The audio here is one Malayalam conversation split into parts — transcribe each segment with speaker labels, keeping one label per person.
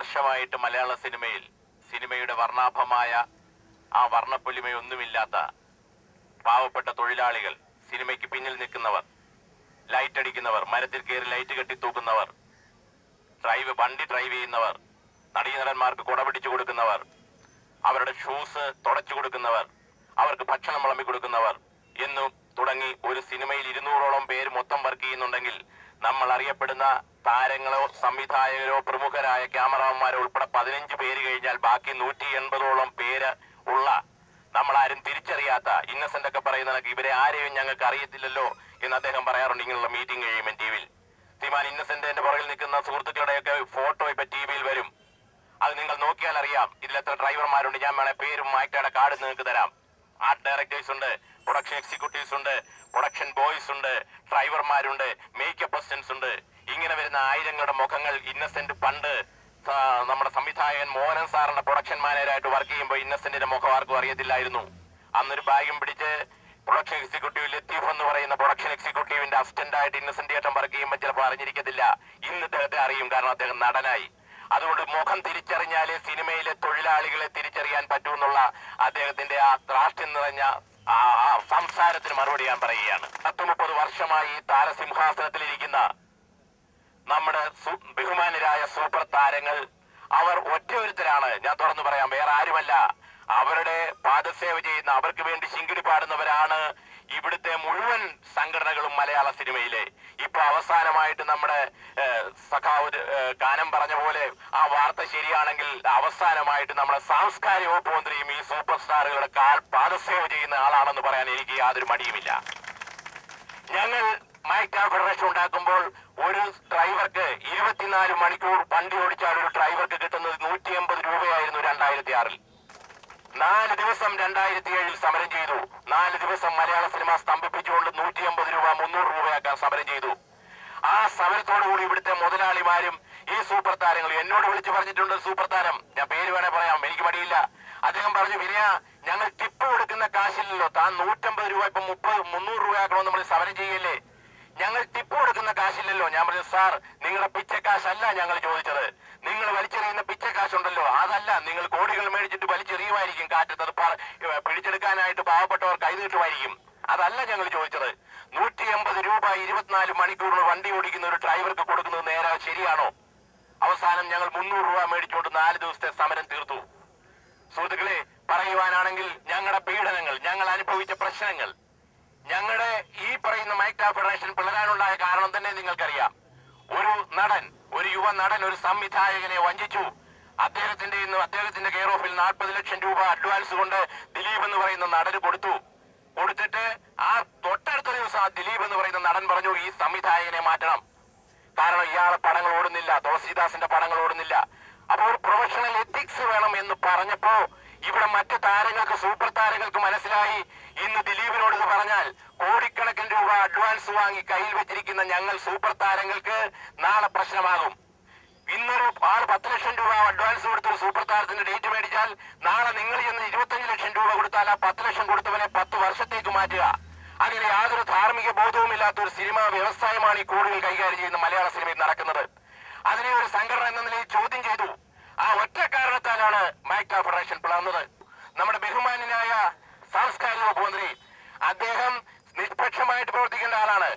Speaker 1: വർഷമായിട്ട് മലയാള സിനിമയുടെ വർണ്ണാഭമായ ആ വർണ്ണപ്പൊലിമയൊന്നുമില്ലാത്ത പാവപ്പെട്ട തൊഴിലാളികൾ, സിനിമയ്ക്ക് പിന്നിൽ നിൽക്കുന്നവർ, ലൈറ്റ് അടിക്കുന്നവർ, മരത്തിൽ കയറി ലൈറ്റ് കെട്ടി തൂക്കുന്നവർ, വണ്ടി ഡ്രൈവ് ചെയ്യുന്നവർ, നടീനടന്മാർക്ക് കുട പിടിച്ചു കൊടുക്കുന്നവർ, അവരുടെ ഷൂസ് തുടച്ചു കൊടുക്കുന്നവർ, അവർക്ക് ഭക്ഷണം വിളമ്പി കൊടുക്കുന്നവർ എന്നു തുടങ്ങി ഒരു സിനിമയിൽ 200ഓളം പേര് മൊത്തം വർക്ക് ചെയ്യുന്നുണ്ടെങ്കിൽ നമ്മൾ അറിയപ്പെടുന്ന താരങ്ങളോ സംവിധായകരോ പ്രമുഖരായ ക്യാമറാമാരോ ഉൾപ്പെടെ 15 പേര് കഴിഞ്ഞാൽ ബാക്കി 180ഓളം പേര് ഉള്ള നമ്മളാരും തിരിച്ചറിയാത്ത ഇന്നസെന്റ് ഒക്കെ പറയുന്ന ഇവരെ ആരെയും ഞങ്ങൾക്ക് അറിയത്തില്ലല്ലോ എന്ന് അദ്ദേഹം പറയാറുണ്ട്. ഇങ്ങനെയുള്ള മീറ്റിംഗ് കഴിയുമ്പോൾ ടിവിയിൽ ശ്രീമാൻ ഇന്നസെന്റിന്റെ പുറകിൽ നിൽക്കുന്ന സുഹൃത്തുക്കളുടെയൊക്കെ ഫോട്ടോ ഇപ്പൊ ടിവിയിൽ വരും. അത് നിങ്ങൾ നോക്കിയാൽ അറിയാം ഇതിലെത്ര ഡ്രൈവർമാരുണ്ട്. ഞാൻ വേണേ പേരും ആക്ടറുടെ കാർഡ് നിങ്ങൾക്ക് തരാം. ആർട്ട് ഡയറക്ടേഴ്സ് ഉണ്ട്, പ്രൊഡക്ഷൻ എക്സിക്യൂട്ടീവ്സ് ഉണ്ട്, പ്രൊഡക്ഷൻ ബോയ്സ് ഉണ്ട്, ഡ്രൈവർമാരുണ്ട്, മേക്കപ്പ് അസിസ്റ്റൻസ് ഉണ്ട്. ഇങ്ങനെ വരുന്ന ആയിരങ്ങളുടെ മുഖങ്ങൾ ഇന്നസെന്റ് പണ്ട് നമ്മുടെ സംവിധായകൻ മോഹനൻ സാറിന്റെ പ്രൊഡക്ഷൻ മാനേജറായിട്ട് വർക്ക് ചെയ്യുമ്പോൾ ഇന്നസെന്റിന്റെ മുഖം ആർക്കും അറിയത്തില്ലായിരുന്നു. അന്നൊരു ബാഗും പിടിച്ച് പ്രൊഡക്ഷൻ എക്സിക്യൂട്ടീവ് ലത്തീഫ് എന്ന് പറയുന്ന പ്രൊഡക്ഷൻ എക്സിക്യൂട്ടീവിന്റെ അസിസ്റ്റന്റ് ആയിട്ട് ഇന്നസെന്റ് ഏട്ടൻ വർക്ക് ചെയ്യുമ്പോൾ ചിലപ്പോൾ അറിഞ്ഞിരിക്കത്തില്ല. ഇന്ന് അദ്ദേഹത്തെ അറിയും, കാരണം അദ്ദേഹം നടനായി. അതുകൊണ്ട് മുഖം തിരിച്ചറിഞ്ഞാലേ സിനിമയിലെ തൊഴിലാളികളെ തിരിച്ചറിയാൻ പറ്റൂ എന്നുള്ള അദ്ദേഹത്തിന്റെ ആ ത്രാഷ്ട്യം നിറഞ്ഞ ആ സംസാരത്തിന് മറുപടി ഞാൻ പറയുകയാണ്. 30 വർഷമായി താരസിംഹാസനത്തിലിരിക്കുന്ന നമ്മുടെ ബഹുമാനരായ സൂപ്പർ താരങ്ങൾ അവർ ഒറ്റയൊരുത്തരാണ്. ഞാൻ തുറന്നു പറയാം, വേറെ ആരുമല്ല. അവരുടെ പാദസേവ ചെയ്യുന്ന, അവർക്ക് വേണ്ടി ശിങ്കിടി പാടുന്നവരാണ് ഇവിടുത്തെ മുഴുവൻ സംഘടനകളും മലയാള സിനിമയിലെ. ഇപ്പൊ അവസാനമായിട്ട് നമ്മുടെ സഖാവ് കാനം പറഞ്ഞ പോലെ ആ വാർത്ത ശരിയാണെങ്കിൽ അവസാനമായിട്ട് നമ്മുടെ സാംസ്കാരിക വകുപ്പ് മന്ത്രിയും ഈ സൂപ്പർ സ്റ്റാറുകളുടെ പാദസേവ ചെയ്യുന്ന ആളാണെന്ന് പറയാൻ എനിക്ക് യാതൊരു മടിയുമില്ല. ഞങ്ങൾ മൈക്ക് ഫെഡറേഷൻ ഉണ്ടാക്കുമ്പോൾ ഒരു ഡ്രൈവർക്ക് 24 മണിക്കൂർ വണ്ടി ഓടിച്ചാൽ ഒരു ഡ്രൈവർക്ക് കിട്ടുന്നത് 180 രൂപയായിരുന്നു 2006-ൽ. 4 ദിവസം 2007-ൽ സമരം ചെയ്തു. 4 ദിവസം മലയാള സിനിമ സ്തംഭിപ്പിച്ചുകൊണ്ട് 180 രൂപ 300 രൂപയാക്കാൻ സമരം ചെയ്തു. ആ സമരത്തോടുകൂടി ഇവിടുത്തെ മുതലാളിമാരും ഈ സൂപ്പർ താരങ്ങളും എന്നോട് വിളിച്ചു പറഞ്ഞിട്ടുണ്ട്. സൂപ്പർ താരം, ഞാൻ പേര് വേണേ പറയാം, എനിക്ക് മടിയില്ല. അദ്ദേഹം പറഞ്ഞു, വിനയ ഞങ്ങൾ ടിപ്പ് കൊടുക്കുന്ന കാശില്ലല്ലോ, താൻ 150 രൂപ ഇപ്പൊ 300 രൂപയാക്കണമെന്ന് നമ്മൾ സമരം ചെയ്യല്ലേ, ഞങ്ങൾ ടിപ്പ് കൊടുക്കുന്ന കാശില്ലല്ലോ. ഞാൻ പറഞ്ഞു, സാർ നിങ്ങളുടെ പിച്ചക്കാശല്ല ഞങ്ങൾ ചോദിച്ചത്, നിങ്ങൾ വലിച്ചെറിയുന്ന പിച്ചക്കാശുണ്ടല്ലോ അതല്ല, നിങ്ങൾ കോടികൾ മേടിച്ചിട്ട് വലിച്ചെറിയുമായിരിക്കും കാറ്റത്ത്, അത് പിടിച്ചെടുക്കാനായിട്ട് പാവപ്പെട്ടവർ കൈനീട്ടുമായിരിക്കും, അതല്ല ഞങ്ങൾ ചോദിച്ചത്. 180 രൂപ 24 മണിക്കൂറിൽ വണ്ടി ഓടിക്കുന്ന ഒരു ഡ്രൈവർക്ക് കൊടുക്കുന്നത് നേരെ ശരിയാണോ? അവസാനം ഞങ്ങൾ 300 രൂപ മേടിച്ചുകൊണ്ട് 4 ദിവസത്തെ സമരം തീർത്തു. സുഹൃത്തുക്കളെ, പറയുവാനാണെങ്കിൽ ഞങ്ങളുടെ പീഡനങ്ങൾ, ഞങ്ങൾ അനുഭവിച്ച പ്രശ്നങ്ങൾ, ഞങ്ങളുടെ ഈ പറയുന്ന മൈക്ക് ഫെഡറേഷൻ പിളരാനുണ്ടായ കാരണം തന്നെ നിങ്ങൾക്കറിയാം. ഒരു നടൻ, ഒരു യുവ നടൻ ഒരു സംവിധായകനെ വഞ്ചിച്ചു. അദ്ദേഹത്തിന്റെ കെയർ ഓഫിൽ 40 ലക്ഷം രൂപ അഡ്വാൻസ് കൊണ്ട് ദിലീപ് എന്ന് പറയുന്ന നടന് കൊടുത്തിട്ട് ആ തൊട്ടടുത്ത ദിവസം ആ ദിലീപ് എന്ന് പറയുന്ന നടൻ പറഞ്ഞു, ഈ സംവിധായകനെ മാറ്റണം, കാരണം ഇയാളെ പടങ്ങൾ ഓടുന്നില്ല, തുളസീദാസിന്റെ പടങ്ങൾ ഓടുന്നില്ല. അപ്പോൾ ഒരു പ്രൊഫഷണൽ എത്തിക്സ് വേണം എന്ന് പറഞ്ഞപ്പോ ഇവിടെ മറ്റു താരങ്ങൾക്ക്, സൂപ്പർ താരങ്ങൾക്ക് മനസ്സിലായി, ഇന്ന് ദിലീപിനോട് ഇത് പറഞ്ഞാൽ കോടിക്കണക്കിന് രൂപ അഡ്വാൻസ് വാങ്ങി കയ്യിൽ വെച്ചിരിക്കുന്ന ഞങ്ങൾ സൂപ്പർ താരങ്ങൾക്ക് നാളെ പ്രശ്നമാകും. ഇന്നൊരു ആൾ 10 ലക്ഷം രൂപ അഡ്വാൻസ് കൊടുത്തൊരു സൂപ്പർ താരത്തിന്റെ ഡേറ്റ് മേടിച്ചാൽ നാളെ നിങ്ങൾ ചെന്ന് 25 ലക്ഷം രൂപ കൊടുത്താൽ ആ 10 ലക്ഷം കൊടുത്തവനെ 10 വർഷത്തേക്ക് മാറ്റുക. അങ്ങനെ യാതൊരു ധാർമ്മിക ബോധവുമില്ലാത്ത ഒരു സിനിമാ വ്യവസായമാണ് ഈ കോടികൾ കൈകാര്യം ചെയ്യുന്ന മലയാള സിനിമയിൽ നടക്കുന്നത്. അതിനെ ഒരു സംഘടന എന്ന നിലയിൽ ചോദ്യം ചെയ്തു. ആ ഒറ്റ കാരണത്താലാണ് മൈക്ക് ഫെഡറേഷൻ പിളർന്നത്. നമ്മുടെ ബഹുമാന്യനായ സാംസ്കാരിക വകുപ്പ് മന്ത്രി, അദ്ദേഹം നിഷ്പക്ഷമായിട്ട് പ്രവർത്തിക്കേണ്ട ആളാണ്.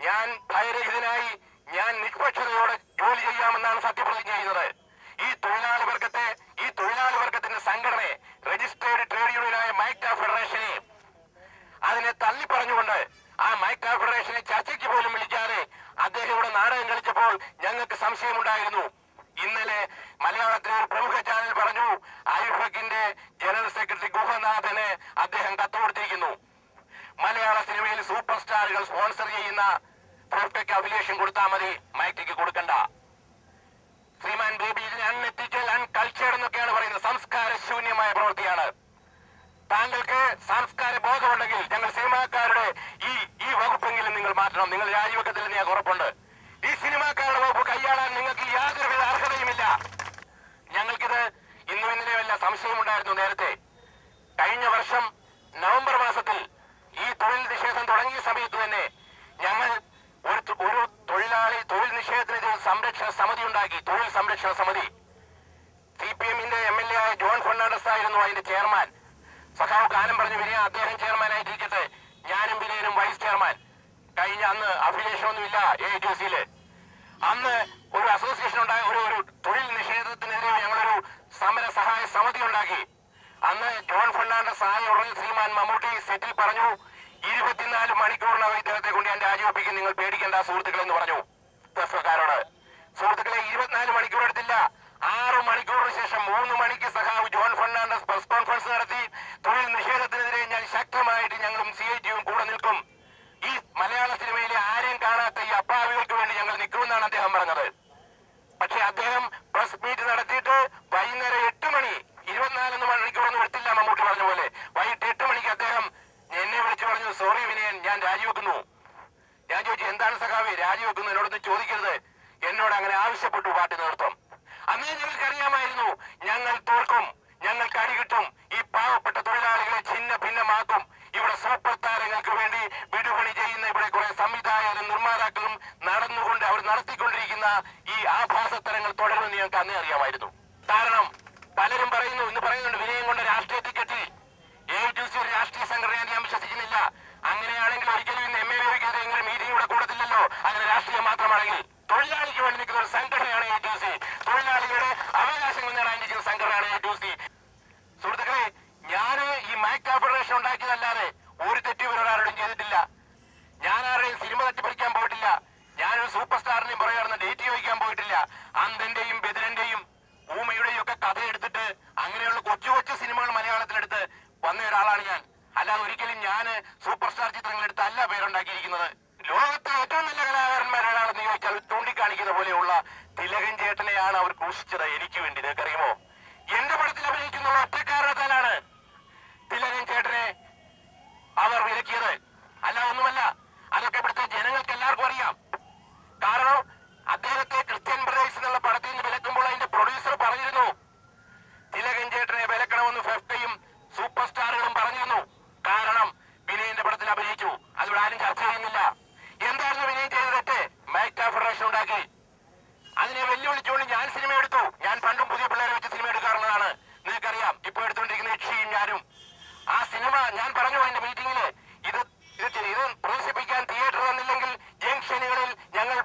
Speaker 1: ഞാൻ ഭയരഹിതനായി, ഞാൻ നിഷ്പക്ഷതയോടെ ജോലി ചെയ്യാമെന്നാണ് സത്യപ്രതിജ്ഞ ചെയ്യുന്നത്. ഈ തൊഴിലാളി വർഗത്തിന്റെ സംഘടനയെ, രജിസ്ട്രേഡ് ട്രേഡ് യൂണിയനായ മൈക്ക് ഫെഡറേഷനെ അതിനെ തള്ളിപ്പറഞ്ഞുകൊണ്ട് ആ മൈക്ക് ഫെഡറേഷനെ ചർച്ചയ്ക്ക് പോലും വിളിക്കാതെ അദ്ദേഹം ഇവിടെ നാടകം കളിച്ചപ്പോൾ ഞങ്ങൾക്ക് സംശയമുണ്ടായിരുന്നു. ഇന്നലെ മലയാളത്തിലെ ഒരു പ്രമുഖ ചാനൽ പറഞ്ഞു, ഐഫക്കിന്റെ ജനറൽ സെക്രട്ടറി ഗുഹനാഥന് അദ്ദേഹം കത്ത് കൊടുത്തിരിക്കുന്നു. മലയാള സിനിമയിൽ സൂപ്പർ സ്റ്റാറുകൾ സ്പോൺസർ ചെയ്യുന്ന പ്രൊഫ്റ്റയ്ക്ക് അഫിലിയേഷൻ കൊടുത്താൽ മതി, മൈക്കിക്ക് കൊടുക്കണ്ട. ശ്രീമാൻ ബേബി, ഇതിന് അൺഎത്തിക്കൽ, അൺകൾച്ചേർഡ് എന്നൊക്കെയാണ് പറയുന്നത്. സംസ്കാര ശൂന്യമായ പ്രവൃത്തിയാണ്. താങ്കൾക്ക് സംസ്കാര ബോധമുണ്ടെങ്കിൽ ഞങ്ങൾ സിനിമാക്കാരുടെ ഈ വകുപ്പെങ്കിലും നിങ്ങൾ മാറ്റണം. നിങ്ങൾ രാജിവെക്കത്തില്ലെന്ന് ഞാൻ ഉറപ്പുണ്ട്. ഈ സിനിമാക്കാരുടെ വകുപ്പ് കൈയാളാൻ നിങ്ങൾക്ക് യാതൊരുവിധ അർഹതയുമില്ല. ഞങ്ങൾക്കിത് ഇന്നും ഇന്നലെയുമല്ല സംശയമുണ്ടായിരുന്നു. നേരത്തെ കഴിഞ്ഞ വർഷം നവംബർ മാസത്തിൽ ഈ തൊഴിൽ നിഷേധം തുടങ്ങിയ സമയത്ത് തന്നെ ഞങ്ങൾ ഒരു തൊഴിൽ നിഷേധത്തിനെതിരെ സംരക്ഷണ സമിതി ഉണ്ടാക്കി, തൊഴിൽ സംരക്ഷണ സമിതി. അതിന്റെ ചെയർമാൻ സഖാവ് കാനം പറഞ്ഞു വിനയ അദ്ദേഹം ചെയർമാനായിട്ടിരിക്കട്ടെ, ഞാനും വിനയനും വൈസ് ചെയർമാൻ. കഴിഞ്ഞ അന്ന് അഫിലിയേഷൻ ഒന്നുമില്ല AITUC-യില്. അന്ന് ഒരു അസോസിയേഷൻ ഉണ്ടായി, ഒരു തൊഴിൽ നിഷേധത്തിനെതിരെ ഞങ്ങളൊരു സമര സഹായ സമിതി ഉണ്ടാക്കി. അന്ന് ജോൺ ഫെർണാണ്ടസ് ആയ ഉടനെ ശ്രീമാൻ മമ്മൂട്ടി സെറ്റിൽ പറഞ്ഞു, 24 മണിക്കൂറിനകം ഇദ്ദേഹത്തെ കൊണ്ട് ഞാൻ രാജിവെപ്പിക്കും, നിങ്ങൾ പേടിക്കേണ്ട സുഹൃത്തുക്കളെ എന്ന് പറഞ്ഞു പ്രസ്വക്കാരോട്. സുഹൃത്തുക്കളെ 24 മണിക്കൂർ എടുത്തില്ല. 6 മണിക്കൂറിന് ശേഷം 3 മണിക്ക് സഖാവ് ജോൺ ഫെർണാണ്ടസ് പ്രസ് കോൺഫറൻസ് നടത്തി. തൊഴിൽ നിഷേധത്തിനെതിരെ ഞാൻ ശക്തമായിട്ട് ഞങ്ങളും CITU കൂടെ നിൽക്കും, ഈ മലയാള സിനിമയിലെ ആരെയും കാണാത്ത ഈ അപ്പാവികൾക്ക് വേണ്ടി ഞങ്ങൾ നിൽക്കുമെന്നാണ് അദ്ദേഹം പറഞ്ഞത്. പക്ഷെ അദ്ദേഹം പ്രസ് മീറ്റ് നടത്തിയിട്ട് വൈകുന്നേരം 8 മണി, 24 മണിക്കൂറൊന്നും എടുത്തില്ല മമ്മൂട്ടി പറഞ്ഞ പോലെ. വൈകിട്ട് 8 മണിക്ക് അദ്ദേഹം എന്നെ വിളിച്ചു പറഞ്ഞു, സോറി വിനയൻ, ഞാൻ രാജിവെക്കുന്നു. ഞാൻ ചോദിച്ചു, എന്താണ് സഖാവി രാജിവെക്കുന്നു, എന്നോടൊന്നും ചോദിക്കരുത്. എന്നോട് അങ്ങനെ ആവശ്യപ്പെട്ടു പാർട്ടി നേതൃത്വം. അന്നേ ഞങ്ങൾക്കറിയാമായിരുന്നു ഞങ്ങൾ തോൽക്കും, ഞങ്ങൾക്ക് അടി കിട്ടും, ഈ പാവപ്പെട്ട തൊഴിലാളികളെ ഛിന്ന ഭിന്നമാക്കും. ഇവിടെ സൂപ്പർ താരങ്ങൾക്ക് വേണ്ടി വിടുപണി ചെയ്യുന്ന ഇവിടെ കുറെ സംവിധായകരും നിർമ്മാതാക്കളും അവർ നടത്തിക്കൊണ്ടിരിക്കുന്ന ഈ ആഭാസത്തരങ്ങൾ തുടരുമെന്ന് ഞങ്ങൾക്ക് അന്നേ അറിയാമായിരുന്നു. കാരണം പലരും പറയുന്നു, ഇന്ന് പറയുന്നുണ്ട് വിനയം കൊണ്ട് രാഷ്ട്രീയത്തിൽ കെട്ടി. AITUC ഒരു രാഷ്ട്രീയ സംഘടനയെ ഞാൻ വിശ്വസിക്കുന്നില്ല. അങ്ങനെയാണെങ്കിൽ ഒരിക്കലും ഇന്ന് MAVയ്ക്കെതിരെ ഇങ്ങനെ മീറ്റിംഗ് ഇവിടെ കൂടത്തില്ലല്ലോ. അങ്ങനെ രാഷ്ട്രീയം മാത്രമാണെങ്കിൽ തൊഴിലാളിക്ക് വേണ്ടി നിൽക്കുന്ന ഒരു സംഘടനയാണ് AITUC. തൊഴിലാളികളുടെ അവകാശങ്ങൾ നേടാനിരിക്കുന്ന സംഘടനയാണ് AITUC. സുഹൃത്തുക്കളെ, ഞാൻ ഈ മൈക്ക് ഫെഡറേഷൻ ഉണ്ടാക്കിയതല്ലാതെ ഒരു തെറ്റും ഇവരോടാരോടും ചെയ്തിട്ടില്ല. ഞാൻ ആരുടെയും സിനിമ തട്ടിപ്പറിക്കാൻ പോയിട്ടില്ല. ഞാനൊരു സൂപ്പർ സ്റ്റാറിനെയും പറയാറുണ്ട് ഡേറ്റ് ചോദിക്കാൻ പോയിട്ടില്ല. അന്തന്റെയും ബെദിരന്റെയും ഊമയുടെയും ഒക്കെ കഥ എടുത്തിട്ട് അങ്ങനെയുള്ള കൊച്ചു കൊച്ചു സിനിമകൾ മലയാളത്തിലെടുത്ത് വന്ന ഒരാളാണ് ഞാൻ. അല്ലാതെ ഒരിക്കലും ഞാൻ സൂപ്പർ സ്റ്റാർ ചിത്രങ്ങൾ എടുത്തല്ല പേരുണ്ടാക്കിയിരിക്കുന്നത്. ലോകത്തെ ഏറ്റവും നല്ല കലാകാരന്മാരാണെന്ന് ചോദിച്ചാൽ ചൂണ്ടിക്കാണിക്കുന്ന പോലെയുള്ള തിലകൻ ചേട്ടനെയാണ് അവർ ക്രൂശിച്ചത് എനിക്ക് വേണ്ടി. നിങ്ങൾക്കറിയുമോ, എന്റെ പടത്തിൽ അഭിനയിക്കുന്ന ഒറ്റ കാരണത്താലാണ് തിലകൻ ചേട്ടനെ അവർ വിലക്കിയത്, അല്ല ഒന്നുമല്ല. അതൊക്കെ ഇവിടുത്തെ ജനങ്ങൾക്ക് എല്ലാവർക്കും അറിയാം. കാരണം അദ്ദേഹത്തെ ക്രിസ്ത്യൻ ബ്രദേഴ്സ് എന്നുള്ള പടത്തിൽ നിന്ന് വിലക്കുമ്പോൾ അതിന്റെ പ്രൊഡ്യൂസർ പറഞ്ഞിരുന്നു തിലകൻ ചേട്ടനെ വിലക്കണമെന്ന് ഫെഫ്റ്റയും സൂപ്പർ സ്റ്റാറുകളും പറഞ്ഞിരുന്നു. കാരണം വിനയന്റെ പടത്തിൽ അഭിനയിച്ചു. അതിവിടെ ആരും ചർച്ച ചെയ്യുന്നില്ല. എന്തായിരുന്നു വിനയൻ ചെയ്ത തെറ്റ്? മൈക്ക് ഫെഡറേഷൻ ഉണ്ടാക്കി. അതിനെ വെല്ലുവിളിച്ചുകൊണ്ട് ഞാൻ സിനിമ എടുത്തു. ഞാൻ പണ്ടും പുതിയ പിള്ളേരെ വെച്ച് സിനിമ എടുക്കാറുള്ളതാണ്, നിങ്ങൾക്കറിയാം. ഇപ്പൊ എടുത്തുകൊണ്ടിരിക്കുന്ന യക്ഷിയും ഞാനും. ആ സിനിമ ഞാൻ പറഞ്ഞു അതിന്റെ മീറ്റിംഗില്, ഇത് പ്രദർശിപ്പിക്കാൻ തിയേറ്റർ തന്നില്ലെങ്കിൽ ജംഗ്ഷനുകളിൽ ഞങ്ങൾ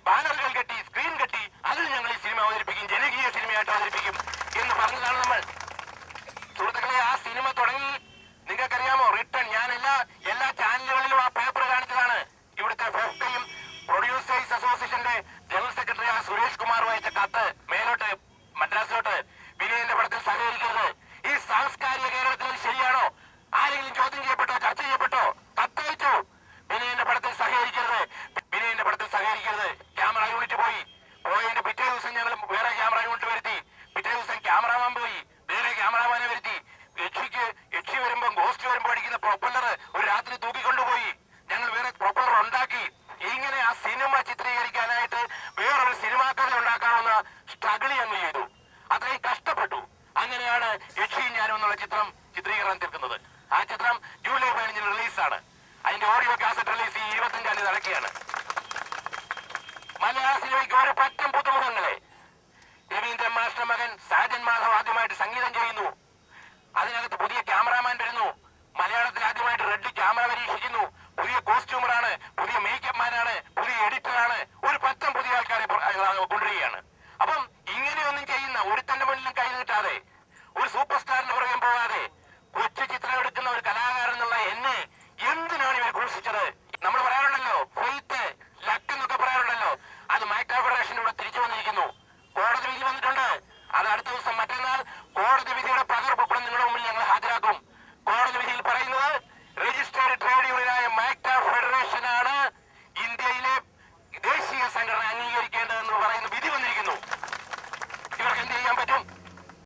Speaker 1: ബാനറുകൾ കെട്ടി സ്ക്രീൻ കെട്ടി അതിൽ ഞങ്ങൾ ഈ സിനിമ അവതരിപ്പിക്കും, ജനകീയ സിനിമയായിട്ട് അവതരിപ്പിക്കും എന്ന് പറഞ്ഞതാണ് നമ്മൾ. സുഹൃത്തുക്കളെ, ആ സിനിമ തുടങ്ങി നിങ്ങൾക്കറിയാമോ, റിട്ടേൺ ഞാൻ എല്ലാ ചാനലുകളിലും ആ പേപ്പർ കാണിച്ചതാണ്. ഇവിടുത്തെ ഫെഫ്റ്റയും പ്രൊഡ്യൂസേഴ്സ് അസോസിയേഷന്റെ ജനറൽ സെക്രട്ടറി സുരേഷ് കുമാർ വായിച്ച കത്ത് മേലോട്ട് മദ്രാസിലോട്ട്, വിനയന്റെ പടത്തിൽ സഹകരിക്കരുത്. ഈ സാംസ്കാരിക കേരളത്തിൽ ശരിയാണോ? ആരെങ്കിലും ചോദ്യം ചെയ്യപ്പെട്ടോ, ചർച്ച ചെയ്യപ്പെട്ടോ? കത്തയച്ചു, വിനയന്റെ പടത്തിൽ സഹകരിക്കരുത്, വിനയന്റെ പടത്തിൽ സഹകരിക്കരുത്. ക്യാമറ യൂണിറ്റ് പോയതിന്റെ പിറ്റേ ദിവസം ഞങ്ങൾ വേറെ ക്യാമറ യൂണിറ്റ് വരുത്തി. പിറ്റേ ദിവസം ക്യാമറാമാൻ പോയി, വേറെ ക്യാമറാമാനെ വരുത്തി. യക്ഷി വരുമ്പോ ഗോസ്റ്റ് വരുമ്പോ അടിക്കുന്ന പ്രൊപ്പല്ലർ ഒരു രാത്രി തൂക്കിക്കൊണ്ടുപോയി. ഞങ്ങൾ വേറെ പ്രൊപ്പല്ലർ ഉണ്ടാക്കി. ഇങ്ങനെ ആ സിനിമ ചിത്രീകരിക്കാനായിട്ട് വേറൊരു സിനിമാ കഥ ഉണ്ടാക്കാവുന്ന സ്ട്രഗിൾ ഞങ്ങൾ ചെയ്തു. അത്രയും കഷ്ടപ്പെട്ടു. അങ്ങനെയാണ് യക്ഷിയും ഞാനും എന്നുള്ള ചിത്രം ചിത്രീകരണം തീർക്കുന്നത്. ആ ചിത്രം ജൂലൈ 15 റിലീസാണ്. അതിന്റെ ഓഡിയോ കാസറ്റ് റിലീസ് ഈ 25-ാം തീയതി നടക്കുകയാണ്. മലയാള സിനിമയ്ക്ക് ഒരു പറ്റം പുതുമുഖങ്ങളെ. രവീന്ദ്രൻ മാസ്റ്റർ മകൻ സാജൻ മാധവ് ആദ്യമായിട്ട് സംഗീതം ചെയ്യുന്നു. അതിനകത്ത് പുതിയ ക്യാമറാമാൻ വരുന്നു. മലയാളത്തിൽ ആദ്യമായിട്ട് റെഡ് ക്യാമറ പരീക്ഷിക്കുന്നു. പുതിയ കോസ്റ്റ്യൂമറാണ്, പുതിയ മേക്കപ്പ് മാനാണ്, പുതിയ എഡിറ്ററാണ്. ഒരു പറ്റം പുതിയ ആൾക്കാരെ കൊണ്ടുവരികയാണ്. അപ്പം ഇങ്ങനെയൊന്നും ചെയ്യുന്ന ഒരുത്തന്റെ മുന്നിലും കൈ നീട്ടാതെ, ഒരു സൂപ്പർ സ്റ്റാറിന് പുറകെ പോകാതെ കൊച്ചു ചിത്രം എടുക്കുന്ന ഒരു കലാകാരൻ എന്നുള്ള എന്നെ എന്തിനാണ് ഇവർ ഘോഷിച്ചത്? നമ്മൾ പറയാറുണ്ടല്ലോ ഫെയ്ത്ത് ലക്ക് എന്നൊക്കെ പറയാറുണ്ടല്ലോ. അത് മൈക്ക് ഫെഡറേഷൻ ഇവിടെ തിരിച്ചു വന്നിരിക്കുന്നു. കോടതി വിധി വന്നിട്ടുണ്ട്. അത് അടുത്ത ദിവസം മറ്റന്നാൾ കോടതി വിധിയുടെ